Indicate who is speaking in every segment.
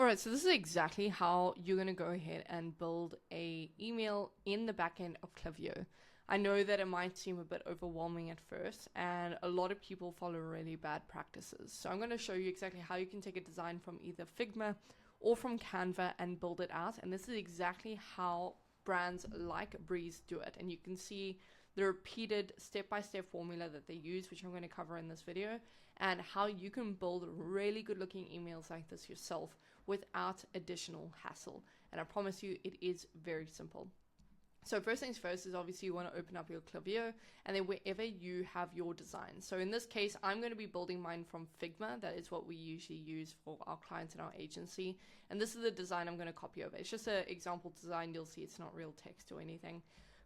Speaker 1: All right, so this is exactly how you're going to go ahead and build a email in the backend of Klaviyo. I know that it might seem a bit overwhelming at first, and a lot of people follow really bad practices. So I'm going to show you exactly how you can take a design from either Figma or from Canva and build it out. And this is exactly how brands like Breeze do it. And you can see the repeated step-by-step formula that they use, which I'm going to cover in this video, and how you can build really good looking emails like this yourself without additional hassle. And I promise you, it is very simple. So first things first is obviously you want to open up your Klaviyo and then wherever you have your design. So in this case, I'm going to be building mine from Figma. That is what we usually use for our clients in our agency. And this is the design I'm going to copy over. It's just an example design. You'll see it's not real text or anything,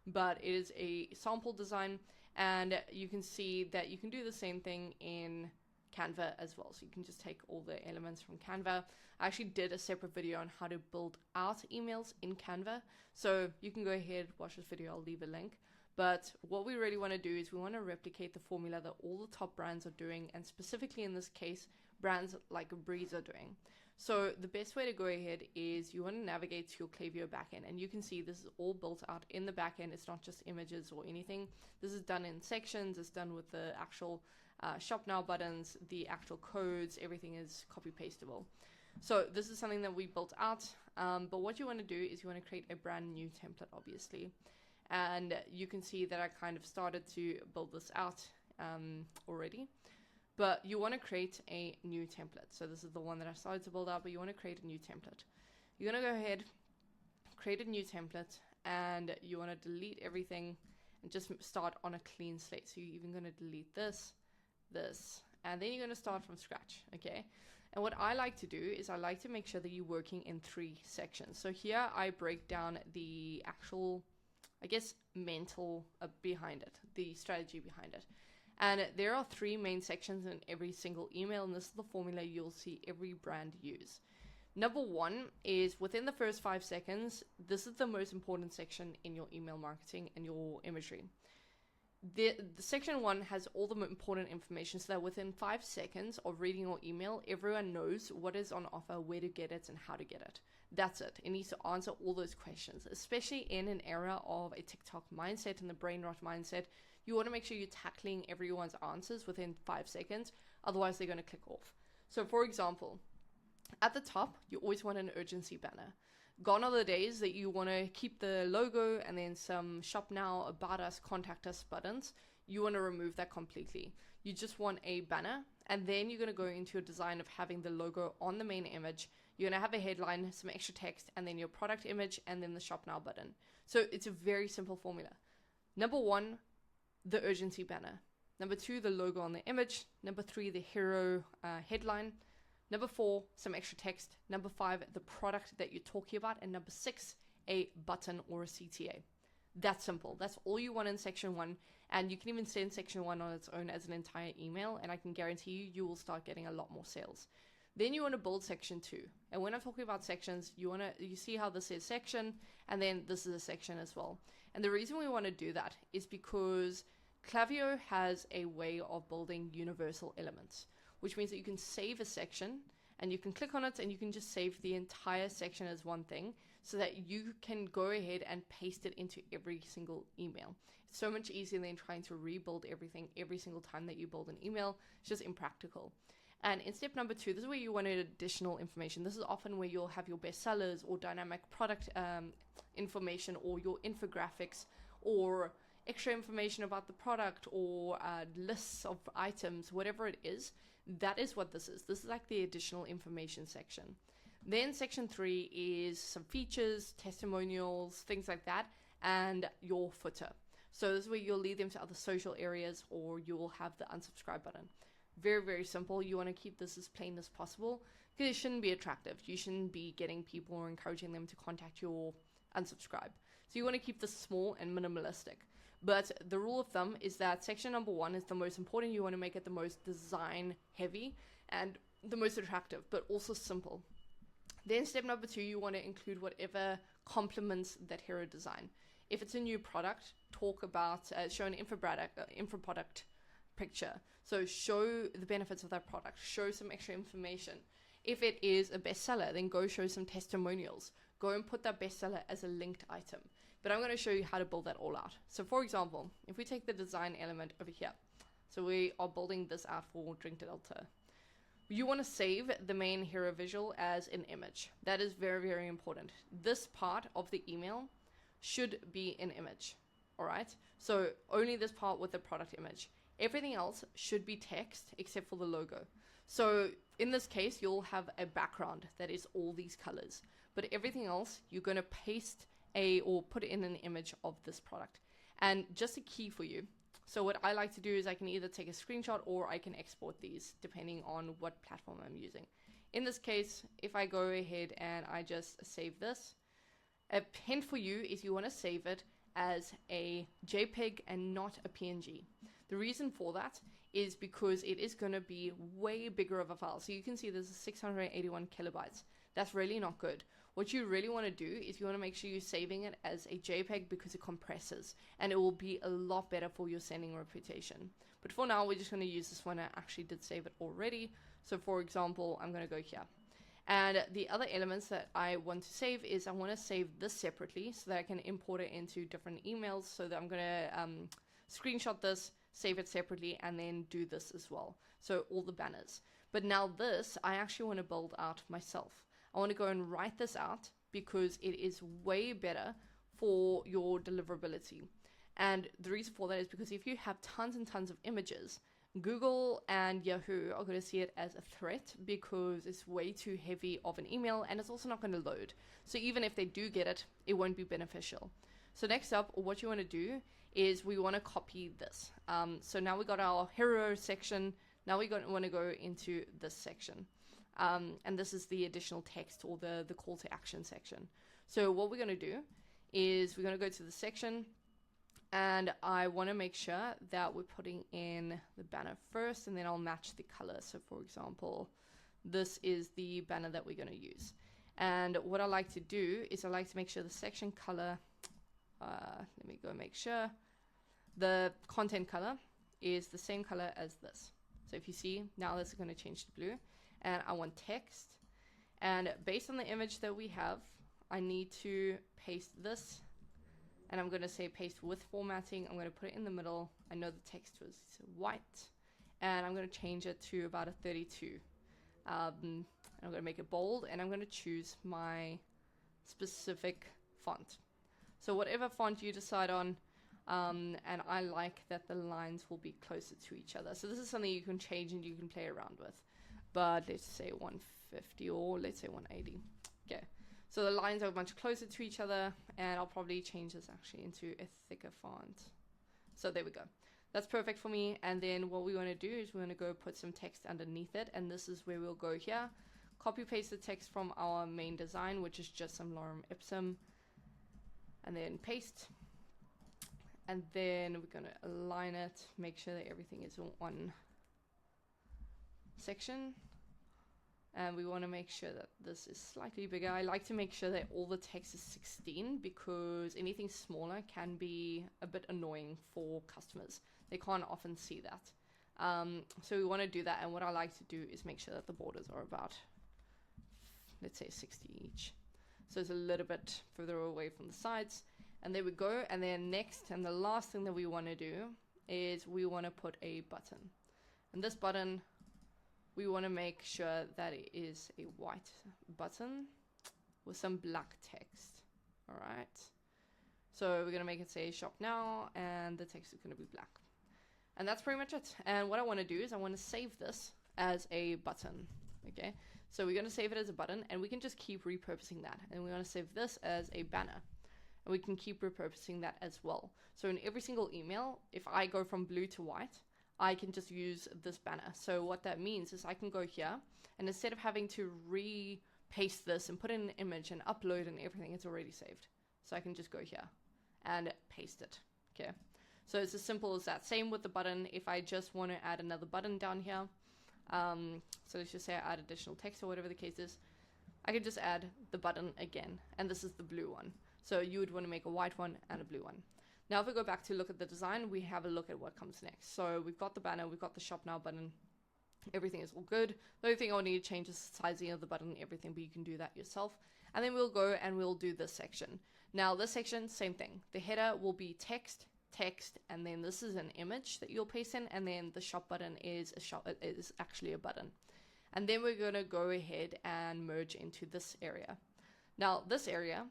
Speaker 1: but it is a sample design. And you can see that you can do the same thing in Canva as well. So you can just take all the elements from Canva. I actually did a separate video on how to build out emails in Canva. So you can go ahead, watch this video, I'll leave a link. But what we really want to do is we want to replicate the formula that all the top brands are doing, and specifically in this case, brands like Breeze are doing. So the best way to go ahead is you want to navigate to your Klaviyo backend, and you can see this is all built out in the backend. It's not just images or anything. This is done in sections. It's done with the actual shop now buttons, the actual codes, everything is copy pastable. So this is something that we built out, but what you want to do is you want to create a brand new template, obviously. And you can see that I kind of started to build this out already, but you want to create a new template. So this is the one that I started to build out, but you want to create a new template. You're going to go ahead, create a new template, and you want to delete everything and just start on a clean slate. So you're even going to delete this, and then you're going to start from scratch, okay? And what I like to do is I like to make sure that you're working in 3 sections. So here I break down the actual, I guess, mental behind it, the strategy behind it. And there are 3 main sections in every single email, and this is the formula you'll see every brand use. Number 1 is within the first 5 seconds, this is the most important section in your email marketing and your imagery. The section 1 has all the important information so that within 5 seconds of reading your email, everyone knows what is on offer, where to get it, and how to get it. That's it. It needs to answer all those questions, especially in an era of a TikTok mindset and the brain rot mindset. You want to make sure you're tackling everyone's answers within 5 seconds, otherwise they're going to click off. So for example, at the top, you always want an urgency banner. Gone are the days that you want to keep the logo and then some shop now, about us, contact us buttons. You want to remove that completely. You just want a banner, and then you're going to go into your design of having the logo on the main image. You're going to have a headline, some extra text, and then your product image, and then the shop now button. So it's a very simple formula. Number 1, the urgency banner. Number 2, the logo on the image. Number 3, the hero headline. Number 4, some extra text. Number 5, the product that you're talking about. And number 6, a button or a CTA. That's simple. That's all you want in section 1. And you can even send section 1 on its own as an entire email. And I can guarantee you, you will start getting a lot more sales. Then you want to build section 2. And when I'm talking about sections, you see how this is section, and then this is a section as well. And the reason we want to do that is because Klaviyo has a way of building universal elements, which means that you can save a section and you can click on it and you can just save the entire section as one thing so that you can go ahead and paste it into every single email. It's so much easier than trying to rebuild everything every single time that you build an email. It's just impractical. And in step number 2, this is where you wanted additional information. This is often where you'll have your bestsellers or dynamic product information, or your infographics, or extra information about the product, or lists of items, whatever it is. That is what this is. This is like the additional information section. Then section 3 is some features, testimonials, things like that, and your footer. So this is where you'll lead them to other social areas, or you'll have the unsubscribe button. Very, very simple. You want to keep this as plain as possible because it shouldn't be attractive. You shouldn't be getting people or encouraging them to contact you or unsubscribe. So you want to keep this small and minimalistic. But the rule of thumb is that section number 1 is the most important. You want to make it the most design heavy and the most attractive, but also simple. Then step number 2, you want to include whatever complements that hero design. If it's a new product, talk about, show an infoproduct picture. So show the benefits of that product, show some extra information. If it is a bestseller, then go show some testimonials. Go and put that bestseller as a linked item. But I'm going to show you how to build that all out. So for example, if we take the design element over here, so we are building this out for Drink Delta. You want to save the main hero visual as an image. That is very, very important. This part of the email should be an image. All right. So only this part with the product image. Everything else should be text except for the logo. So in this case, you'll have a background that is all these colors, but everything else you're going to paste or put in an image of this product. And just a key for you. So what I like to do is I can either take a screenshot or I can export these depending on what platform I'm using. In this case, if I go ahead and I just save this, a hint for you is you want to save it as a JPEG and not a PNG. The reason for that is because it is going to be way bigger of a file. So you can see this is 681 kilobytes. That's really not good. What you really want to do is you want to make sure you're saving it as a JPEG because it compresses and it will be a lot better for your sending reputation. But for now, we're just going to use this one. I actually did save it already. So for example, I'm going to go here. And the other elements that I want to save is I want to save this separately so that I can import it into different emails. So that I'm going to screenshot this, save it separately, and then do this as well. So all the banners. But now this, I actually want to build out myself. I want to go and write this out because it is way better for your deliverability. And the reason for that is because if you have tons and tons of images, Google and Yahoo are going to see it as a threat because it's way too heavy of an email and it's also not going to load. So even if they do get it, it won't be beneficial. So next up, what you want to do is we want to copy this. So now we got our hero section. Now we want to go into this section. And this is the additional text or the call to action section. So what we're going to do is we're going to go to the section and I want to make sure that we're putting in the banner first and then I'll match the color. So for example, this is the banner that we're going to use. And what I like to do is I like to make sure the section color, let me go make sure the content color is the same color as this. So if you see, now this is going to change to blue. And I want text, and based on the image that we have, I need to paste this, and I'm going to say paste with formatting. I'm going to put it in the middle. I know the text was white, and I'm going to change it to about a 32. I'm going to make it bold, and I'm going to choose my specific font. So whatever font you decide on, and I like that the lines will be closer to each other. So this is something you can change and you can play around with. But let's say 150 or let's say 180. Okay, so the lines are much closer to each other, and I'll probably change this actually into a thicker font. So there we go. That's perfect for me. And then what we want to do is we want to go put some text underneath it, and this is where we'll go here. Copy paste the text from our main design, which is just some lorem ipsum, and then paste. And then we're going to align it, make sure that everything is in one section. And we want to make sure that this is slightly bigger. I like to make sure that all the text is 16 because anything smaller can be a bit annoying for customers. They can't often see that. So we want to do that. And what I like to do is make sure that the borders are about, let's say 60 each. So it's a little bit further away from the sides. And there we go. And then next and the last thing that we want to do is we want to put a button. And this button, we want to make sure that it is a white button with some black text. All right. So we're going to make it say shop now, and the text is going to be black. And that's pretty much it. And what I want to do is I want to save this as a button. Okay. So we're going to save it as a button, and we can just keep repurposing that. And we're going to save this as a banner. And we can keep repurposing that as well. So in every single email, if I go from blue to white, I can just use this banner. So what that means is I can go here, and instead of having to paste this and put in an image and upload and everything, it's already saved. So I can just go here and paste it. Okay. So it's as simple as that. Same with the button. If I just want to add another button down here, so let's just say I add additional text or whatever the case is, I can just add the button again. And this is the blue one. So you would want to make a white one and a blue one. Now, if we go back to look at the design, we have a look at what comes next. So we've got the banner, we've got the shop now button. Everything is all good. The only thing I'll need to change is the sizing of the button and everything, but you can do that yourself. And then we'll go and we'll do this section. Now this section, same thing. The header will be text, and then this is an image that you'll paste in, and then the shop button is actually a button. And then we're gonna go ahead and merge into this area. Now this area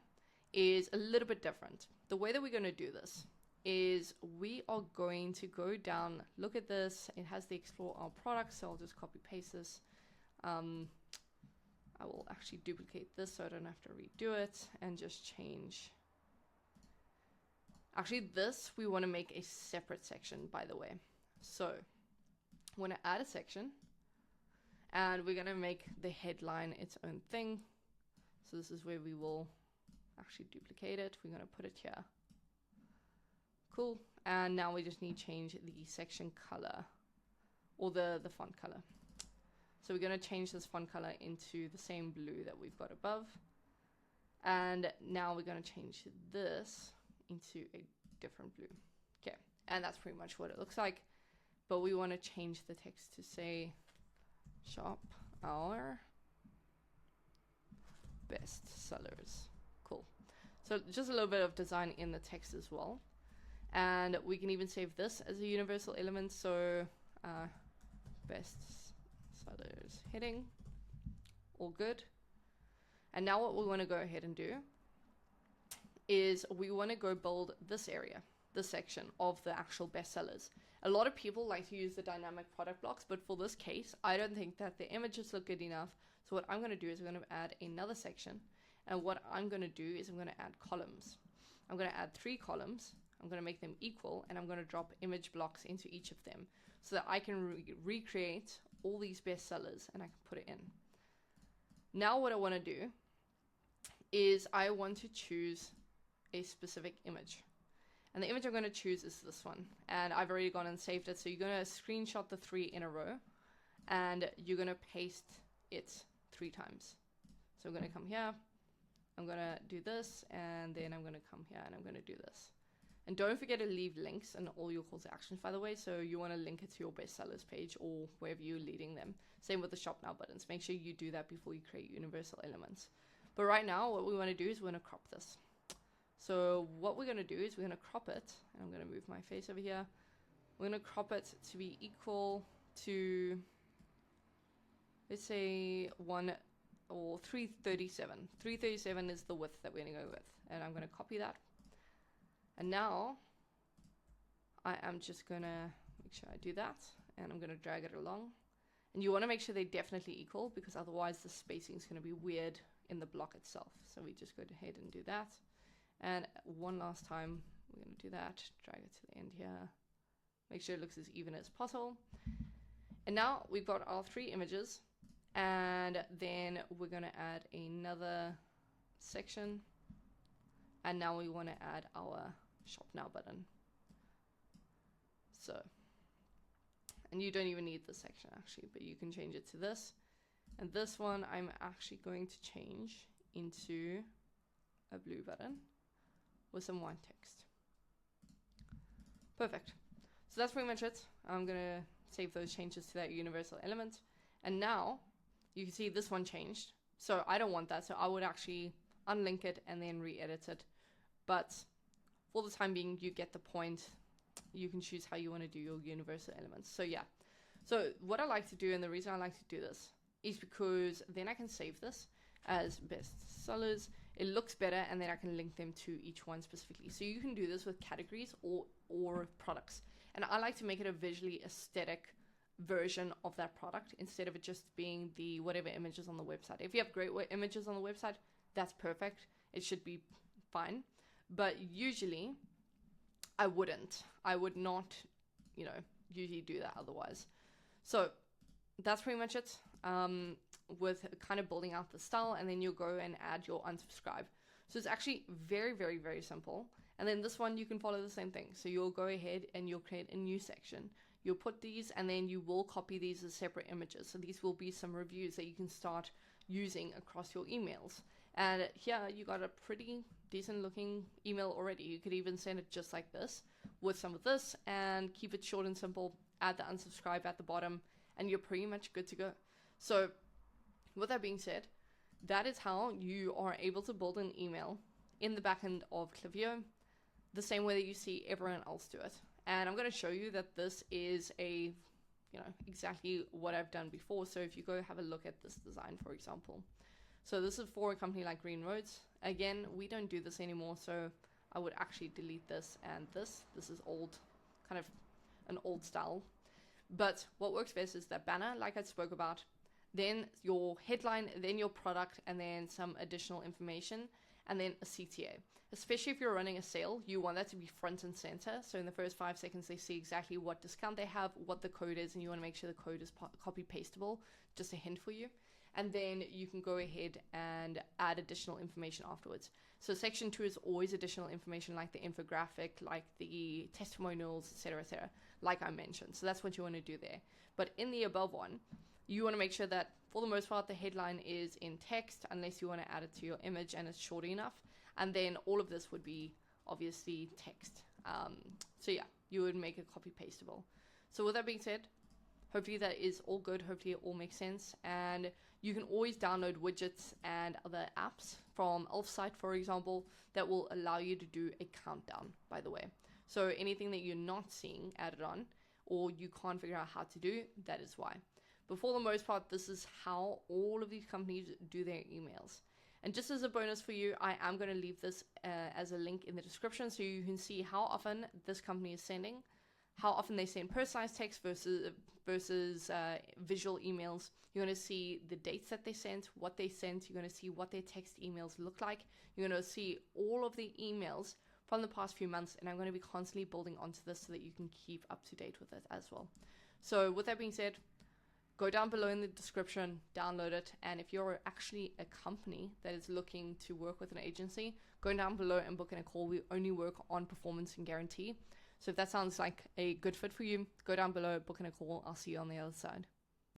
Speaker 1: is a little bit different. The way that we're gonna do this is we are going to go down, look at this, it has the explore our products, so I'll just copy paste this. I will actually duplicate this so I don't have to redo it and just change. Actually this, we want to make a separate section, by the way. So I want to add a section and we're going to make the headline its own thing. So this is where we will actually duplicate it. We're going to put it here. Cool. And now we just need to change the section color, or the font color. So we're going to change this font color into the same blue that we've got above. And now we're going to change this into a different blue. Okay, and that's pretty much what it looks like. But we want to change the text to say shop our best sellers. Cool. So just a little bit of design in the text as well. And we can even save this as a universal element. So best sellers heading, all good. And now what we want to go ahead and do is we want to go build this area, this section of the actual bestsellers. A lot of people like to use the dynamic product blocks, but for this case, I don't think that the images look good enough. So what I'm going to do is I'm going to add another section. And what I'm going to do is I'm going to add columns. I'm going to add 3 columns. I'm going to make them equal, and I'm going to drop image blocks into each of them so that I can recreate all these bestsellers and I can put it in. Now what I want to do is I want to choose a specific image. And the image I'm going to choose is this one. And I've already gone and saved it. So you're going to screenshot the 3 in a row and you're going to paste it 3 times. So I'm going to come here. I'm going to do this, and then I'm going to come here and I'm going to do this. And don't forget to leave links in all your call to actions, by the way. So you want to link it to your bestsellers page or wherever you're leading them. Same with the shop now buttons. Make sure you do that before you create universal elements. But right now, what we want to do is we're going to crop this. So what we're going to do is we're going to crop it. And I'm going to move my face over here. We're going to crop it to be equal to, let's say 337. 337 is the width that we're going to go with. And I'm going to copy that. And now I am just going to make sure I do that. And I'm going to drag it along. And you want to make sure they're definitely equal, because otherwise the spacing is going to be weird in the block itself. So we just go ahead and do that. And one last time, we're going to do that. Drag it to the end here. Make sure it looks as even as possible. And now we've got our 3 images. And then we're going to add another section. And now we want to add our shop now button. So, and you don't even need this section actually, but you can change it to this. And this one I'm actually going to change into a blue button with some white text. Perfect. So that's pretty much it. I'm going to save those changes to that universal element. And now you can see this one changed. So I don't want that. So I would actually unlink it and then re-edit it. But for the time being, you get the point. You can choose how you want to do your universal elements. So yeah. So what I like to do, and the reason I like to do this, is because then I can save this as bestsellers. It looks better, and then I can link them to each one specifically. So you can do this with categories or products. And I like to make it a visually aesthetic version of that product instead of it just being the whatever images on the website. If you have great images on the website, that's perfect. It should be fine. But usually I would not, usually do that otherwise. So that's pretty much it. With kind of building out the style, and then you'll go and add your unsubscribe. So it's actually very, very, very simple. And then this one, you can follow the same thing. So you'll go ahead and you'll create a new section. You'll put these, and then you will copy these as separate images. So these will be some reviews that you can start using across your emails. And here you got a pretty decent looking email already. You could even send it just like this with some of this and keep it short and simple. Add the unsubscribe at the bottom, and you're pretty much good to go. So with that being said, that is how you are able to build an email in the backend of Klaviyo, the same way that you see everyone else do it. And I'm going to show you that this is exactly what I've done before. So if you go have a look at this design, for example. So this is for a company like Green Roads. Again, we don't do this anymore, so I would actually delete this and this. This is old, kind of an old style. But what works best is that banner, like I spoke about, then your headline, then your product, and then some additional information, and then a CTA. Especially if you're running a sale, you want that to be front and center. So in the first 5 seconds, they see exactly what discount they have, what the code is, and you want to make sure the code is copy pastable. Just a hint for you. And then you can go ahead and add additional information afterwards. So section 2 is always additional information like the infographic, like the testimonials, etc., like I mentioned. So that's what you want to do there. But in the above one, you want to make sure that for the most part, the headline is in text, unless you want to add it to your image and it's short enough. And then all of this would be obviously text. So yeah, you would make it copy pastable. So with that being said, hopefully that is all good. Hopefully it all makes sense. And you can always download widgets and other apps from Elfsight, for example, that will allow you to do a countdown, by the way. So anything that you're not seeing added on or you can't figure out how to do, that is why. But for the most part, this is how all of these companies do their emails. And just as a bonus for you, I am going to leave this as a link in the description so you can see how often this company is sending, how often they send personalized text versus visual emails. You're going to see the dates that they sent, what they sent. You're going to see what their text emails look like. You're going to see all of the emails from the past few months, and I'm going to be constantly building onto this so that you can keep up to date with it as well. So with that being said, go down below in the description, download it, and if you're actually a company that is looking to work with an agency, go down below and book in a call. We only work on performance and guarantee. So if that sounds like a good fit for you, go down below, book in a call. I'll see you on the other side.